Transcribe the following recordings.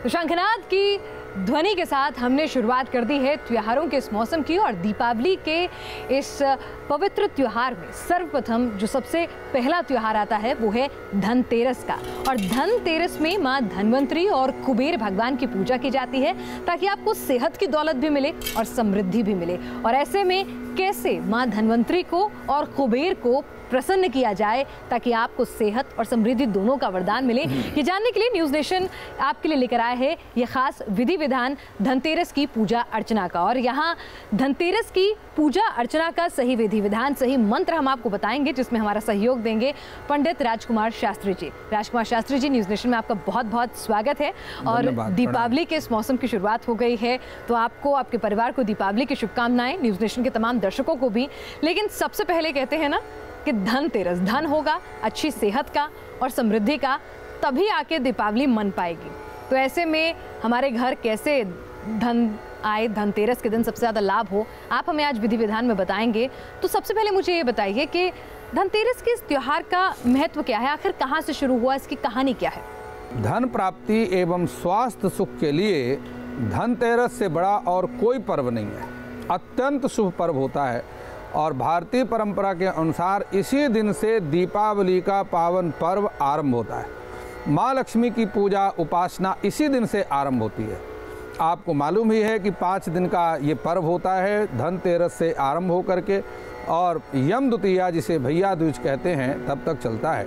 तो शंखनाद की ध्वनि के साथ हमने शुरुआत कर दी है त्योहारों के इस मौसम की। और दीपावली के इस पवित्र त्योहार में सर्वप्रथम जो सबसे पहला त्योहार आता है वो है धनतेरस का। और धनतेरस में माँ धनवंतरी और कुबेर भगवान की पूजा की जाती है ताकि आपको सेहत की दौलत भी मिले और समृद्धि भी मिले। और ऐसे में कैसे माँ धनवंतरी को और कुबेर को प्रसन्न किया जाए ताकि आपको सेहत और समृद्धि दोनों का वरदान मिले, ये जानने के लिए न्यूज़ नेशन आपके लिए लेकर आया है ये खास विधि विधान धनतेरस की पूजा अर्चना का। और यहाँ धनतेरस की पूजा अर्चना का सही विधि विधान, सही मंत्र हम आपको बताएंगे, जिसमें हमारा सहयोग देंगे पंडित राजकुमार शास्त्री जी। राजकुमार शास्त्री जी, न्यूज़ नेशन में आपका बहुत बहुत स्वागत है। और दीपावली के इस मौसम की शुरुआत हो गई है, तो आपको, आपके परिवार को दीपावली की शुभकामनाएं, न्यूज़ नेशन के तमाम दर्शकों को भी। लेकिन सबसे पहले कहते हैं ना कि धनतेरस, धन होगा, अच्छी सेहत का और समृद्धि का, तभी आके दीपावली मन पाएगी। तो ऐसे में हमारे घर कैसे धन आए, धनतेरस के दिन सबसे ज़्यादा लाभ हो, आप हमें आज विधि विधान में बताएंगे। तो सबसे पहले मुझे ये बताइए कि धनतेरस के इस त्योहार का महत्व क्या है, आखिर कहाँ से शुरू हुआ, इसकी कहानी क्या है? धन प्राप्ति एवं स्वास्थ्य सुख के लिए धनतेरस से बड़ा और कोई पर्व नहीं है। अत्यंत शुभ पर्व होता है और भारतीय परंपरा के अनुसार इसी दिन से दीपावली का पावन पर्व आरंभ होता है। माँ लक्ष्मी की पूजा उपासना इसी दिन से आरंभ होती है। आपको मालूम ही है कि 5 दिन का ये पर्व होता है, धनतेरस से आरंभ हो करके और यम द्वितीया, जिसे भैया दूज कहते हैं, तब तक चलता है।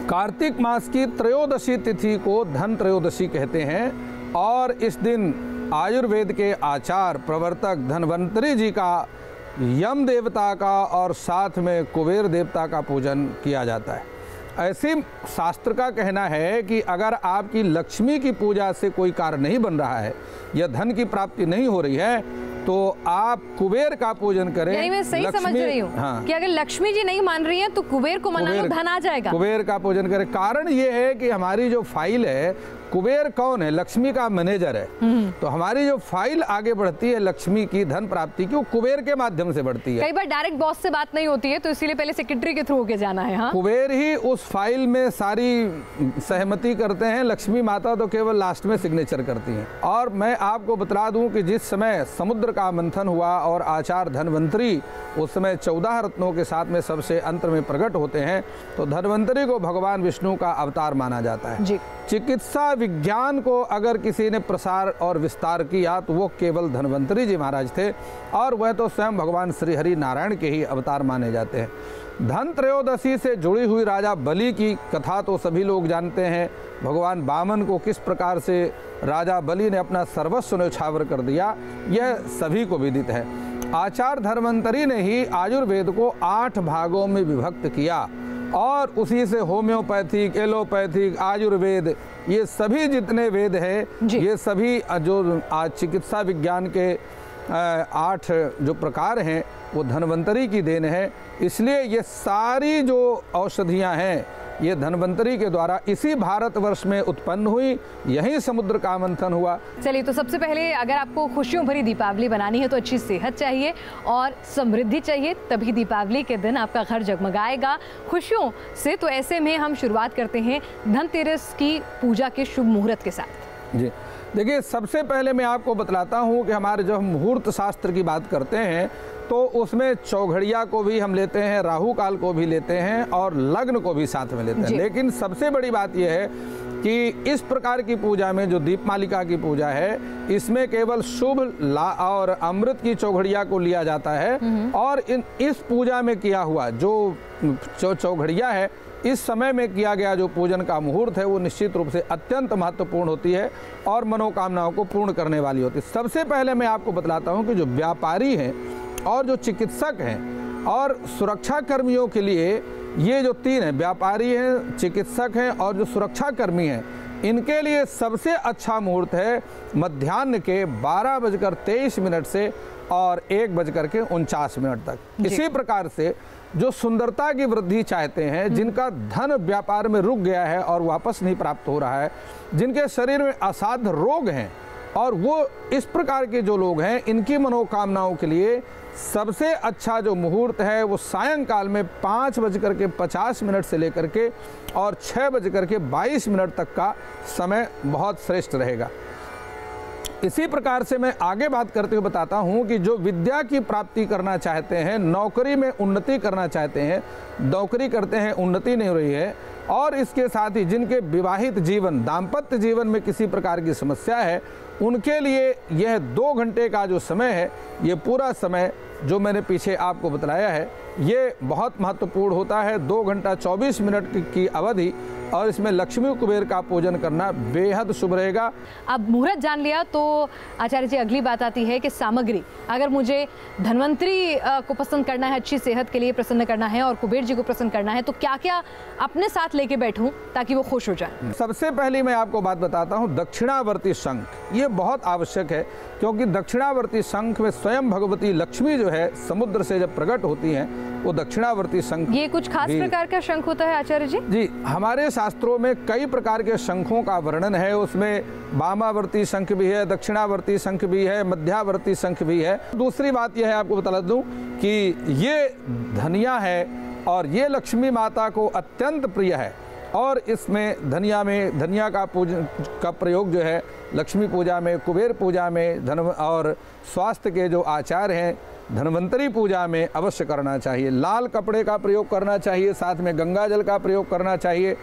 कार्तिक मास की त्रयोदशी तिथि को धन त्रयोदशी कहते हैं और इस दिन आयुर्वेद के आचार प्रवर्तक धनवंतरी जी का, यम देवता का और साथ में कुबेर देवता का पूजन किया जाता है। ऐसे शास्त्र का कहना है कि अगर आपकी लक्ष्मी की पूजा से कोई कार्य नहीं बन रहा है या धन की प्राप्ति नहीं हो रही है तो आप कुबेर का पूजन करें। यानी मैं सही समझ रही हूँ? हाँ। कि अगर लक्ष्मी जी नहीं मान रही हैं तो कुबेर को मना लो, धन आ जाएगा। कुबेर का पूजन करें। कारण ये है कि हमारी जो फाइल है, कुबेर कौन है? लक्ष्मी का मैनेजर है। तो हमारी जो फाइल आगे बढ़ती है लक्ष्मी की, धन प्राप्ति की, वो कुबेर के माध्यम से बढ़ती है। कई बार डायरेक्ट बॉस से बात नहीं होती है तो इसीलिए पहले सेक्रेटरी के थ्रू होके जाना है। हाँ? कुबेर ही उस फाइल में सारी सहमति करते हैं, लक्ष्मी माता तो केवल लास्ट में सिग्नेचर करती हैं। और मैं आपको बता दूं कि जिस समय समुद्र का मंथन हुआ और आचार्य धनवंतरी उस समय 14 रत्नों के साथ में सबसे अंत में प्रकट होते हैं, तो धनवंतरी को भगवान विष्णु का अवतार माना जाता है जी। चिकित्सा विज्ञान को अगर किसी ने प्रसार और विस्तार किया तो वो केवल धनवंतरी जी महाराज थे और वह तो स्वयं भगवान श्री हरि नारायण के ही अवतार माने जाते हैं। धन त्रयोदशी से जुड़ी हुई राजा बलि की कथा तो सभी लोग जानते हैं। भगवान वामन को किस प्रकार से राजा बलि ने अपना सर्वस्व न्यौछावर कर दिया, यह सभी को विदित है। आचार्य धनवंतरी ने ही आयुर्वेद को 8 भागों में विभक्त किया और उसी से होम्योपैथिक, एलोपैथिक, आयुर्वेद, ये सभी जितने वेद हैं, ये सभी जो आज चिकित्सा विज्ञान के 8 जो प्रकार हैं वो धनवंतरी की देन है। इसलिए ये सारी जो औषधियां हैं ये धनवंतरी के द्वारा इसी भारतवर्ष में उत्पन्न हुई, यहीं समुद्र का मंथन हुआ। चलिए, तो सबसे पहले अगर आपको खुशियों भरी दीपावली बनानी है तो अच्छी सेहत चाहिए और समृद्धि चाहिए, तभी दीपावली के दिन आपका घर जगमगाएगा खुशियों से। तो ऐसे में हम शुरुआत करते हैं धनतेरस की पूजा के शुभ मुहूर्त के साथ। जी देखिए, सबसे पहले मैं आपको बतलाता हूँ कि हमारे जब हम मुहूर्त शास्त्र की बात करते हैं तो उसमें चौघड़िया को भी हम लेते हैं, राहु काल को भी लेते हैं और लग्न को भी साथ में लेते हैं। लेकिन सबसे बड़ी बात यह है कि इस प्रकार की पूजा में जो दीपमालिका की पूजा है, इसमें केवल शुभ और अमृत की चौघड़िया को लिया जाता है और इस पूजा में किया हुआ जो चौघड़िया है, इस समय में किया गया जो पूजन का मुहूर्त है वो निश्चित रूप से अत्यंत महत्वपूर्ण होती है और मनोकामनाओं को पूर्ण करने वाली होती है। सबसे पहले मैं आपको बतलाता हूँ कि जो व्यापारी हैं और जो चिकित्सक हैं और सुरक्षा कर्मियों के लिए ये जो 3 हैं, व्यापारी हैं, चिकित्सक हैं और जो सुरक्षा कर्मी हैं, इनके लिए सबसे अच्छा मुहूर्त है मध्याह्न के 12:23 से और 1:49 तक। इसी प्रकार से जो सुंदरता की वृद्धि चाहते हैं, जिनका धन व्यापार में रुक गया है और वापस नहीं प्राप्त हो रहा है, जिनके शरीर में असाध्य रोग हैं और वो इस प्रकार के जो लोग हैं, इनकी मनोकामनाओं के लिए सबसे अच्छा जो मुहूर्त है वो सायंकाल में 5:50 से लेकर के और 6:22 तक का समय बहुत श्रेष्ठ रहेगा। इसी प्रकार से मैं आगे बात करते हुए बताता हूं कि जो विद्या की प्राप्ति करना चाहते हैं, नौकरी में उन्नति करना चाहते हैं, नौकरी करते हैं उन्नति नहीं हो रही है, और इसके साथ ही जिनके विवाहित जीवन, दाम्पत्य जीवन में किसी प्रकार की समस्या है, उनके लिए यह 2 घंटे का जो समय है, ये पूरा समय जो मैंने पीछे आपको बताया है, ये बहुत महत्वपूर्ण होता है। 2 घंटा 24 मिनट की अवधि, और इसमें लक्ष्मी कुबेर का पूजन करना बेहद शुभ रहेगा। अब मुहूर्त जान लिया तो आचार्य जी अगली बात आती है कि सामग्री, अगर मुझे धन्वंतरी को पसंद करना है, अच्छी सेहत के लिए प्रसन्न करना है और कुबेर जी को प्रसन्न करना है, तो क्या क्या अपने साथ लेके बैठूं ताकि वो खुश हो जाए? सबसे पहले मैं आपको बात बताता हूँ, दक्षिणावर्ती शंख, ये बहुत आवश्यक है, क्योंकि दक्षिणावर्ती शंख में स्वयं भगवती लक्ष्मी जो है समुद्र से जब प्रकट होती हैं, वो दक्षिणावर्ती शंख। ये कुछ खास प्रकार का शंख होता है आचार्य जी? जी, हमारे शास्त्रों में कई प्रकार के शंखों का वर्णन है। उसमें वामावर्ती शंख भी है, दक्षिणावर्ती शंख भी है, मध्यावर्ती शंख भी है। दूसरी बात यह है, आपको बता दूं कि ये धनिया है और ये लक्ष्मी माता को अत्यंत प्रिय है, और इसमें धनिया का पूजन का प्रयोग जो है लक्ष्मी पूजा में, कुबेर पूजा में, धन और स्वास्थ्य के जो आचार हैं, धन्वंतरी पूजा में अवश्य करना चाहिए। लाल कपड़े का प्रयोग करना चाहिए, साथ में गंगा जल का प्रयोग करना चाहिए।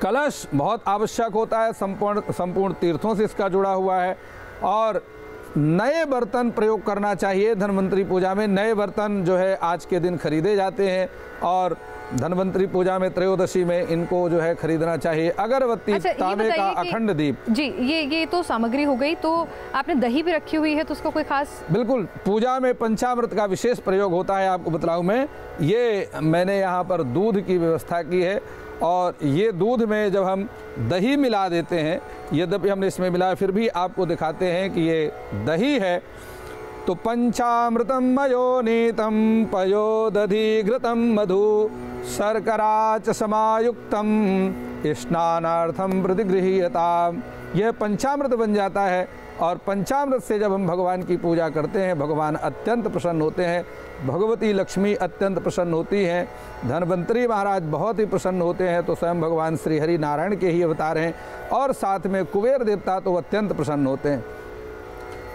कलश बहुत आवश्यक होता है, संपूर्ण तीर्थों से इसका जुड़ा हुआ है। और नए बर्तन प्रयोग करना चाहिए धन्वंतरी पूजा में। नए बर्तन जो है आज के दिन खरीदे जाते हैं, और धन्वंतरी पूजा में त्रयोदशी में इनको जो है खरीदना चाहिए। अगरबत्ती, अच्छा, तांबे का अखंड दीप। जी, ये तो सामग्री हो गई। तो आपने दही भी रखी हुई है, तो उसका कोई खास? बिल्कुल, पूजा में पंचामृत का विशेष प्रयोग होता है। आपको बतलाऊं मैं, ये मैंने यहाँ पर दूध की व्यवस्था की है, और ये दूध में जब हम दही मिला देते हैं, यद्यपि हमने इसमें मिलाया, फिर भी आपको दिखाते हैं कि ये दही है। तो पंचामृतम मयोनीतम पयोदधि घृतम मधु शर्करा च समायुक्तम स्नानार्थम प्रतिगृह्यताम। यह पंचामृत बन जाता है, और पंचामृत से जब हम भगवान की पूजा करते हैं, भगवान अत्यंत प्रसन्न होते हैं, भगवती लक्ष्मी अत्यंत प्रसन्न होती हैं, धन्वंतरी महाराज बहुत ही प्रसन्न होते हैं। तो स्वयं भगवान श्री हरि नारायण के ही अवतार हैं, और साथ में कुबेर देवता तो अत्यंत प्रसन्न होते हैं।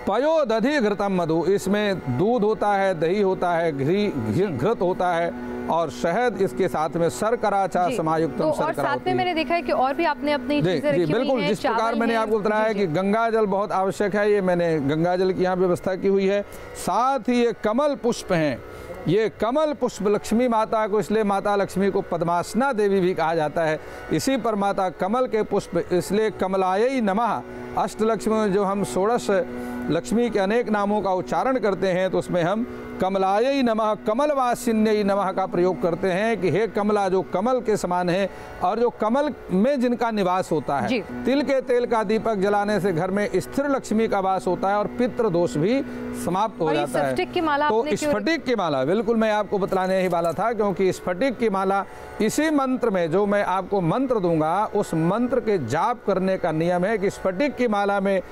पयोदधि घृतम मधु, इसमें दूध होता है, दही होता है, घृत होता है, और शहद इसके साथ में शर्करा चा समायुक्तम तो और साथ में मैंने देखा है कि और भी आपने अपनी चीजें रखी हुई हैं। बिल्कुल, जिस प्रकार मैंने आपको बताया है कि गंगा जल बहुत आवश्यक है, ये मैंने गंगा जल की यहाँ व्यवस्था की हुई है। साथ ही ये कमल पुष्प हैं, ये कमल पुष्प लक्ष्मी माता को, इसलिए माता लक्ष्मी को पद्मासना देवी भी कहा जाता है। इसी पर माता कमल के पुष्प, इसलिए कमलायै नमः। अष्टलक्ष्मी जो हम 16 लक्ष्मी के अनेक नामों का उच्चारण करते हैं, तो उसमें हम कमलायै नमः, कमलवासिन्यै नमः का प्रयोग करते हैं कि हे कमला, जो कमल के समान है, और जो कमल में जिनका निवास होता है। तिल के तेल का दीपक जलाने से घर में स्थिर लक्ष्मी का वास होता है, और पितृ दोष भी समाप्त हो जाता है। तो स्फटिक की माला, बिल्कुल मैं आपको बतलाने ही वाला था, क्योंकि स्फटिक की माला इसी मंत्र में, जो मैं आपको मंत्र दूंगा, उस मंत्र के जाप करने का नियम है कि स्फटिक की माला में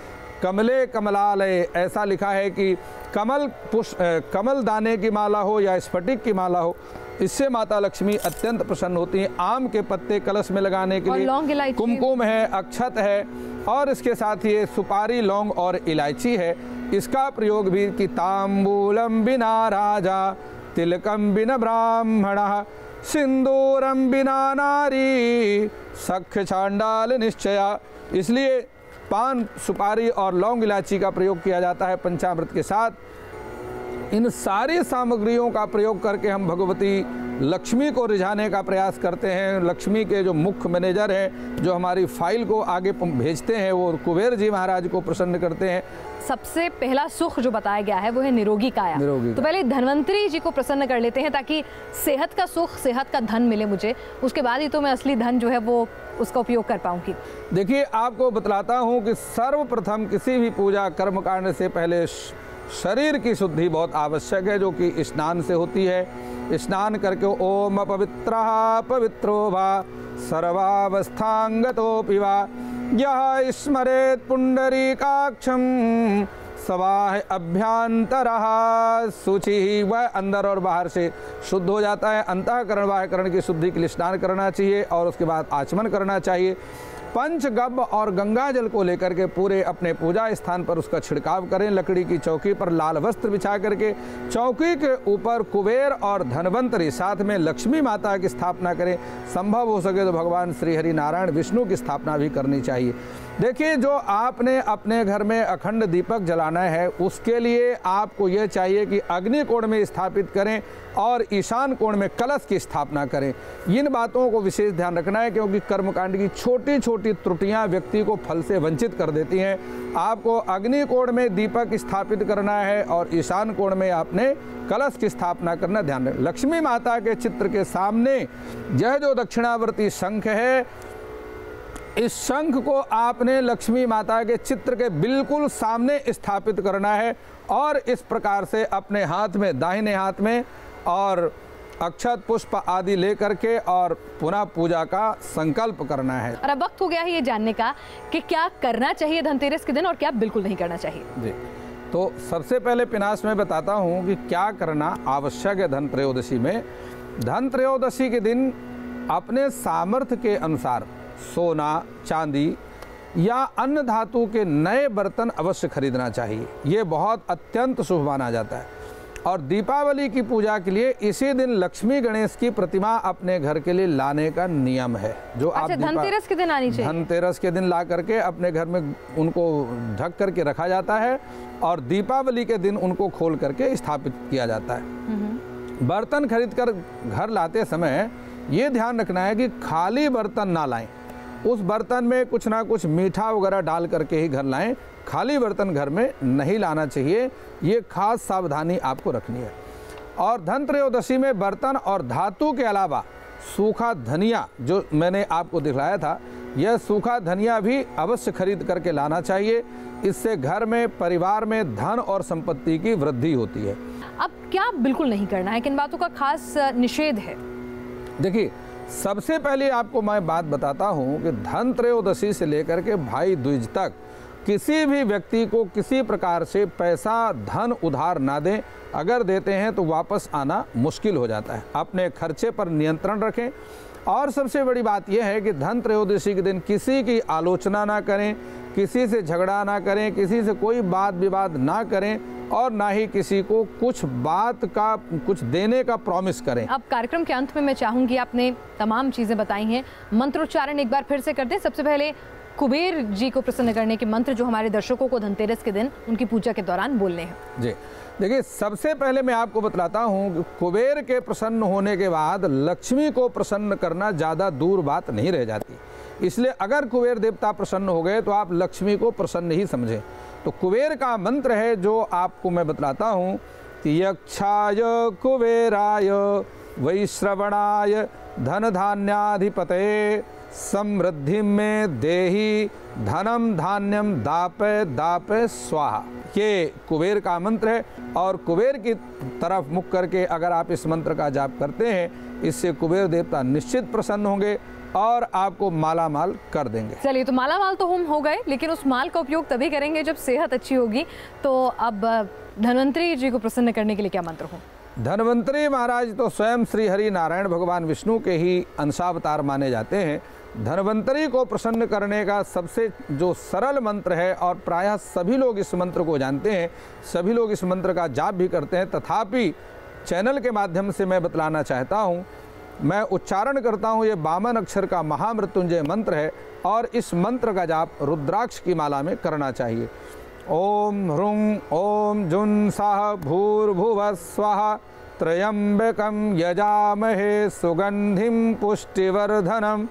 कमले कमलालय ऐसा लिखा है कि कमल दाने की माला हो या स्फटिक की माला हो, इससे माता लक्ष्मी अत्यंत प्रसन्न होती हैं। आम के पत्ते कलश में लगाने के लिए, कुमकुम है, अक्षत है, और इसके साथ ये सुपारी, लौंग और इलायची है। इसका प्रयोग भी कि तांबूलम बिना राजा, तिलकम बिना ब्राह्मण, सिंदूरम बिना नारी, सख्य चांडाल निश्चया। इसलिए पान, सुपारी और लौंग इलायची का प्रयोग किया जाता है पंचामृत के साथ। इन सारी सामग्रियों का प्रयोग करके हम भगवती लक्ष्मी को रिझाने का प्रयास करते हैं। लक्ष्मी के जो मुख्य मैनेजर हैं, जो हमारी फाइल को आगे भेजते हैं, वो कुबेर जी महाराज को प्रसन्न करते हैं। सबसे पहला सुख जो बताया गया है वो है निरोगी काया। तो पहले धन्वंतरी जी को प्रसन्न कर लेते हैं, ताकि सेहत का सुख, सेहत का धन मिले मुझे, उसके बाद ही तो मैं असली धन जो है वो उसका उपयोग कर पाऊंगी। देखिए, आपको बतलाता हूँ कि सर्वप्रथम किसी भी पूजा कर्म करने से पहले शरीर की शुद्धि बहुत आवश्यक है, जो कि स्नान से होती है। स्नान करके ओम पवित्रः पवित्रो वा सर्वावस्थांगतोऽपि वा यः स्मरेत् पुंडरीकाक्षं स स्वाह अभ्यंतरः शुचि, वह अंदर और बाहर से शुद्ध हो जाता है। अंतःकरण बाह्यकरण की शुद्धि के लिए स्नान करना चाहिए और उसके बाद आचमन करना चाहिए। पंचगव्य और गंगा जल को लेकर के पूरे अपने पूजा स्थान पर उसका छिड़काव करें। लकड़ी की चौकी पर लाल वस्त्र बिछा करके चौकी के ऊपर कुबेर और धनवंतरी साथ में लक्ष्मी माता की स्थापना करें। संभव हो सके तो भगवान श्री हरि नारायण विष्णु की स्थापना भी करनी चाहिए। देखिए, जो आपने अपने घर में अखंड दीपक जलाना है उसके लिए आपको यह चाहिए कि अग्नि कोण में स्थापित करें और ईशान कोण में कलश की स्थापना करें। इन बातों को विशेष ध्यान रखना है क्योंकि कर्मकांड की छोटी छोटी त्रुटियां व्यक्ति को फल से वंचित कर देती हैं। आपको अग्नि कोण में दीपक स्थापित करना है और ईशान कोण में आपने कलश की स्थापना करना ध्यान रखें। लक्ष्मी माता के चित्र के सामने यह जो दक्षिणावर्ती शंख है, इस शंख को आपने लक्ष्मी माता के चित्र के बिल्कुल सामने स्थापित करना है और इस प्रकार से अपने हाथ में, दाहिने हाथ में और अक्षत पुष्प आदि लेकर के और पुनः पूजा का संकल्प करना है। और अब वक्त हो गया है ये जानने का कि क्या करना चाहिए धनतेरस के दिन और क्या बिल्कुल नहीं करना चाहिए। जी, तो सबसे पहले पिनाश में बताता हूँ कि क्या करना आवश्यक है धन त्रयोदशी में। धन त्रयोदशी के दिन अपने सामर्थ्य के अनुसार सोना, चांदी या अन्य धातु के नए बर्तन अवश्य खरीदना चाहिए। ये बहुत अत्यंत शुभ माना जाता है। और दीपावली की पूजा के लिए इसी दिन लक्ष्मी गणेश की प्रतिमा अपने घर के लिए लाने का नियम है। जो आप धनतेरस के दिन आनी चाहिए। धनतेरस के दिन ला करके अपने घर में उनको ढक करके रखा जाता है और दीपावली के दिन उनको खोल करके स्थापित किया जाता है। बर्तन खरीद कर घर लाते समय ये ध्यान रखना है कि खाली बर्तन ना लाएं। उस बर्तन में कुछ ना कुछ मीठा वगैरह डाल करके ही घर लाएं। खाली बर्तन घर में नहीं लाना चाहिए। ये खास सावधानी आपको रखनी है। और धन त्रयोदशी में बर्तन और धातु के अलावा सूखा धनिया, जो मैंने आपको दिखलाया था, यह सूखा धनिया भी अवश्य खरीद करके लाना चाहिए। इससे घर में, परिवार में धन और संपत्ति की वृद्धि होती है। अब क्या बिल्कुल नहीं करना है, किन बातों का खास निषेध है? देखिए, सबसे पहले आपको मैं बात बताता हूँ कि धन त्रयोदशी से लेकर के भाई दूज तक किसी भी व्यक्ति को किसी प्रकार से पैसा, धन उधार ना दें। अगर देते हैं तो वापस आना मुश्किल हो जाता है। अपने खर्चे पर नियंत्रण रखें। और सबसे बड़ी बात यह है कि धन त्रयोदशी के दिन किसी की आलोचना ना करें, किसी से झगड़ा ना करें, किसी से कोई बात विवाद ना करें और ना ही किसी को कुछ बात का, कुछ देने का प्रॉमिस करें। अब कार्यक्रम के अंत में मैं चाहूंगी, आपने तमाम चीजें बताई हैं, मंत्रोच्चारण एक बार फिर से कर दें। सबसे पहले कुबेर जी को प्रसन्न करने के मंत्र जो हमारे दर्शकों को धनतेरस के दिन उनकी पूजा के दौरान बोलने हैं। जी, देखिए, सबसे पहले मैं आपको बतलाता हूँ कि कुबेर के प्रसन्न होने के बाद लक्ष्मी को प्रसन्न करना ज़्यादा दूर बात नहीं रह जाती। इसलिए अगर कुबेर देवता प्रसन्न हो गए तो आप लक्ष्मी को प्रसन्न ही समझें। तो कुबेर का मंत्र है जो आपको मैं बतलाता हूँ कि यक्षाय कुबेराय वैश्रवणाय धन धान्याधिपतये समृद्धि में देही धनम धान्यम दापे दापे स्वाहा। ये कुबेर का मंत्र है और कुबेर की तरफ मुख करके अगर आप इस मंत्र का जाप करते हैं, इससे कुबेर देवता निश्चित प्रसन्न होंगे और आपको माला माल कर देंगे। चलिए, तो माला माल तो हम हो गए, लेकिन उस माल का उपयोग तभी करेंगे जब सेहत अच्छी होगी। तो अब धन्वंतरी जी को प्रसन्न करने के लिए क्या मंत्र हो? धन्वंतरी महाराज तो स्वयं श्री हरि नारायण भगवान विष्णु के ही अंशावतार माने जाते हैं। धन्वंतरी को प्रसन्न करने का सबसे जो सरल मंत्र है और प्रायः सभी लोग इस मंत्र को जानते हैं, सभी लोग इस मंत्र का जाप भी करते हैं, तथापि चैनल के माध्यम से मैं बतलाना चाहता हूँ, मैं उच्चारण करता हूँ। ये 52 अक्षर का महामृत्युंजय मंत्र है और इस मंत्र का जाप रुद्राक्ष की माला में करना चाहिए। ओम ह्रूं ओम जुन साह भूर्भुवः स्वाहा त्रयंबकं यजामहे सुगंधिं पुष्टिवर्धनम्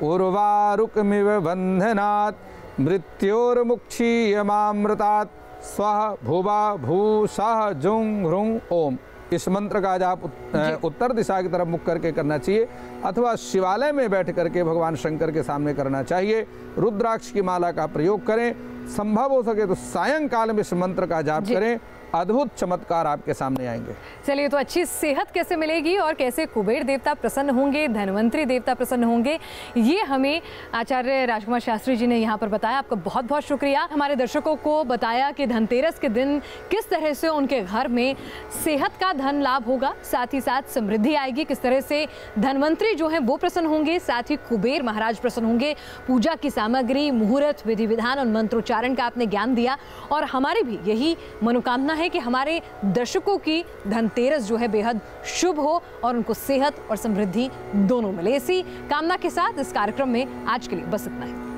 उर्वारुकमिव बंधनात् मृत्योर्मुक्षीयमामृतात् स्वः भुवा भूषः जुं ह्रूं ओम। इस मंत्र का जाप उत्तर दिशा की तरफ मुख करके करना चाहिए अथवा शिवालय में बैठ करके भगवान शंकर के सामने करना चाहिए। रुद्राक्ष की माला का प्रयोग करें संभव हो सके तो सायंकाल में इस मंत्र का जाप करें, अद्भुत चमत्कार आपके सामने आएंगे। चलिए, तो अच्छी सेहत कैसे मिलेगी और कैसे कुबेर देवता प्रसन्न होंगे, धनवंतरी देवता प्रसन्न होंगे, ये हमें आचार्य राजकुमार शास्त्री जी ने यहाँ पर बताया। आपका बहुत बहुत शुक्रिया। हमारे दर्शकों को बताया कि धनतेरस के दिन किस तरह से उनके घर में सेहत का धन लाभ होगा, साथ ही साथ समृद्धि आएगी, किस तरह से धनवंतरी जो है वो प्रसन्न होंगे, साथ ही कुबेर महाराज प्रसन्न होंगे। पूजा की सामग्री, मुहूर्त, विधि विधान और मंत्रोच्चारण का आपने ज्ञान दिया और हमारी भी यही मनोकामना है कि हमारे दर्शकों की धनतेरस जो है बेहद शुभ हो और उनको सेहत और समृद्धि दोनों मिले। इसी कामना के साथ इस कार्यक्रम में आज के लिए बस इतना ही।